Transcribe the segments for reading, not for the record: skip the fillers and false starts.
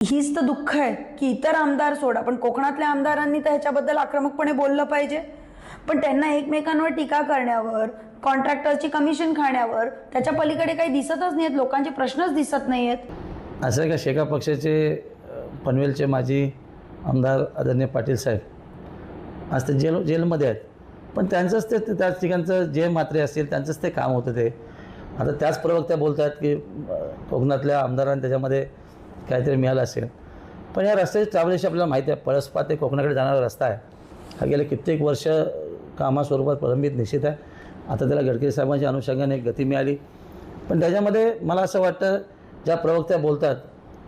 हीच तर दुःख आहे की इतर आमदार सोडा, पण कोकणातल्या आमदारांनी तर ह्याच्याबद्दल आक्रमकपणे बोललं पाहिजे. पण त्यांना एकमेकांवर टीका करण्यावर, कॉन्ट्रॅक्टरची कमिशन खाण्यावर, त्याच्या पलीकडे काही दिसतच नाहीत. लोकांचे प्रश्नच दिसत नाहीयेत. असं आहे का, शेका पक्षाचे पनवेलचे माजी आमदार आदरणीय पाटील साहेब आज ते जेलमध्ये आहेत, पण त्यांचंच ते त्याच ठिकाणचं जे मात्रे असतील त्यांचंच ते काम होतं. ते आता त्याच प्रवक्त्या बोलत आहेत की कोकणातल्या आमदारांनी त्याच्यामध्ये काहीतरी मिळालं असेल. पण या रस्त्याची ट्रॅव्हलेशन आपल्याला माहिती आहे. पळसपा ते कोकणाकडे जाणारा रस्ता आहे. हा गेले कित्येक वर्ष कामास्वरूपात प्रलंबित निश्चित आहे. आता त्याला गडकरी साहेबांच्या अनुषंगाने एक गती मिळाली. पण त्याच्यामध्ये मला असं वाटतं, ज्या प्रवक्त्या बोलतात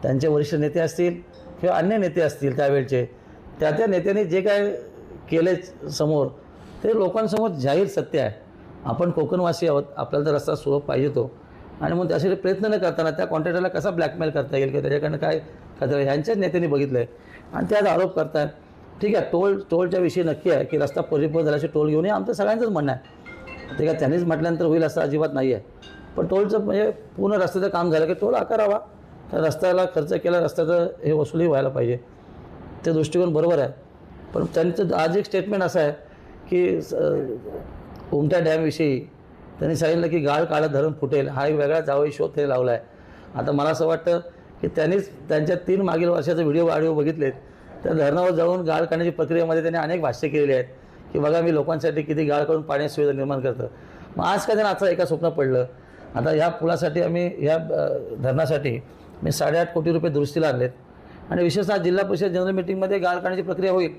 त्यांचे वरिष्ठ नेते असतील किंवा अन्य नेते असतील त्यावेळचे, त्या नेत्यांनी जे काय केले समोर ते लोकांसमोर जाहीर सत्य आहे. आपण कोकणवासी आहोत, आपल्याला तर रस्ता सुलभ पाहिजे तो, आणि मग त्यासाठी प्रयत्न न करताना त्या कॉन्ट्रॅक्टरला कसा ब्लॅकमेल करता येईल किंवा त्याच्याकडनं काय करता येईल ह्यांच्याच नेत्यांनी बघितलं आहे आणि त्यात आरोप करतात. ठीक आहे, टोलच्या विषयी नक्की आहे की रस्ता परिपूर्ण झाल्याचे टोल घेऊन ये, आमचं सगळ्यांचंच म्हणणं आहे. ठीक आहे, त्यांनीच म्हटल्यानंतर होईल असं अजिबात नाही आहे. पण टोलचं म्हणजे पूर्ण रस्त्याचं काम झालं की टोल आकारावा, तर रस्त्याला खर्च केला, रस्त्याचं हे वसुली व्हायला पाहिजे. ते दृष्टिकोन बरोबर आहे. पण त्यांचं आज एक स्टेटमेंट असं आहे की उमट्या डॅमविषयी त्यांनी सांगितलं की गाळ काळं धरण फुटेल, हा एक वेगळा जावई शोध ते लावला आहे. आता मला असं वाटतं की त्यांनीच त्यांच्या 3 मागील वर्षाचे व्हिडिओ बघितलेत. त्या धरणावर जाऊन गाळ काढण्याची प्रक्रियेमध्ये त्यांनी अनेक भाष्य केलेली आहेत की बघा मी लोकांसाठी किती गाळ काढून पाण्याची सुविधा निर्माण करतं. मग आज काय त्यांना आता एका स्वप्न पडलं. आता ह्या पुलासाठी आम्ही ह्या धरणासाठी मी 8.5 कोटी रुपये दुरुस्तीला आणलेत आणि विशेषतः जिल्हा परिषद जनरल मीटिंगमध्ये गाळ काढण्याची प्रक्रिया होईल.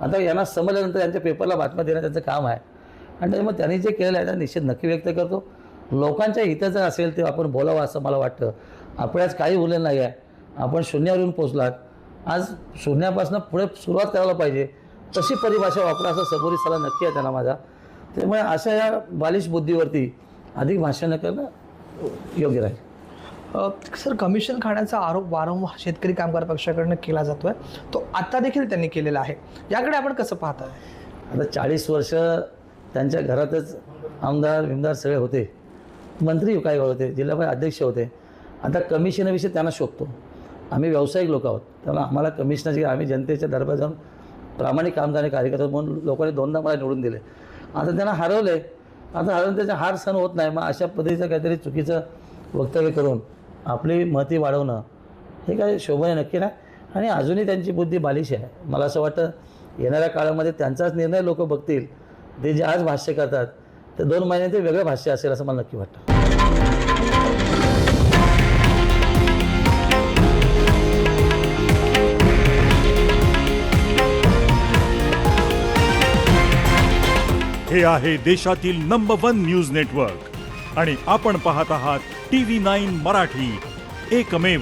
आता यांना समजल्यानंतर यांच्या पेपरला बातम्या देणं त्यांचं काम आहे आणि त्याच्यामुळे त्यांनी जे केलेलं आहे त्या निश्चित नक्की व्यक्त करतो. लोकांच्या हिताचं असेल ते आपण बोलावं असं मला वाटतं. आपल्याच काही उरलेलं नाही आहे. आपण शून्यावर येऊन पोचलात. आज शून्यापासून पुढे सुरुवात करायला पाहिजे तशी परिभाषा वापरा असं सबुरी सल्ला नक्की आहे त्यांना माझा. त्यामुळे अशा या बालिश बुद्धीवरती अधिक भाष्य न करणं योग्य राहील. सर, कमिशन खाण्याचा आरोप वारंवार शेतकरी कामगार पक्षाकडनं केला जातो आहे. तो आता देखील त्यांनी केलेला आहे. याकडे आपण कसं पाहताय? आता 40 वर्ष त्यांच्या घरातच आमदार सगळे होते, मंत्री काय होते, जिल्हा परिषद अध्यक्ष होते. आता कमिशनविषयी त्यांना शोधतो. आम्ही व्यावसायिक लोक आहोत, त्यामुळे आम्हाला कमिशनची, आम्ही जनतेच्या दरबार जाऊन प्रामाणिक काम करणारे कार्यकर्ते म्हणून लोकांनी 2दा मला निवडून दिले. आता त्यांना हरवले. आता हरवून त्याचा हार सण होत नाही. मग अशा पद्धतीचं काहीतरी चुकीचं वक्तव्य करून आपली महती वाढवणं हे काय शोभनीय नक्की नाही. आणि अजूनही त्यांची बुद्धी बालिश आहे. मला असं वाटतं येणाऱ्या काळामध्ये त्यांचाच निर्णय लोक बघतील. ते जे आज भाष्य करतात ते 2 महिन्यात ते वेगळं भाष्य असेल असं मला नक्की वाटतं. हे आहे देशातील नंबर 1 न्यूज नेटवर्क आणि आपण पाहत आहात TV9 मराठी, एकमेव.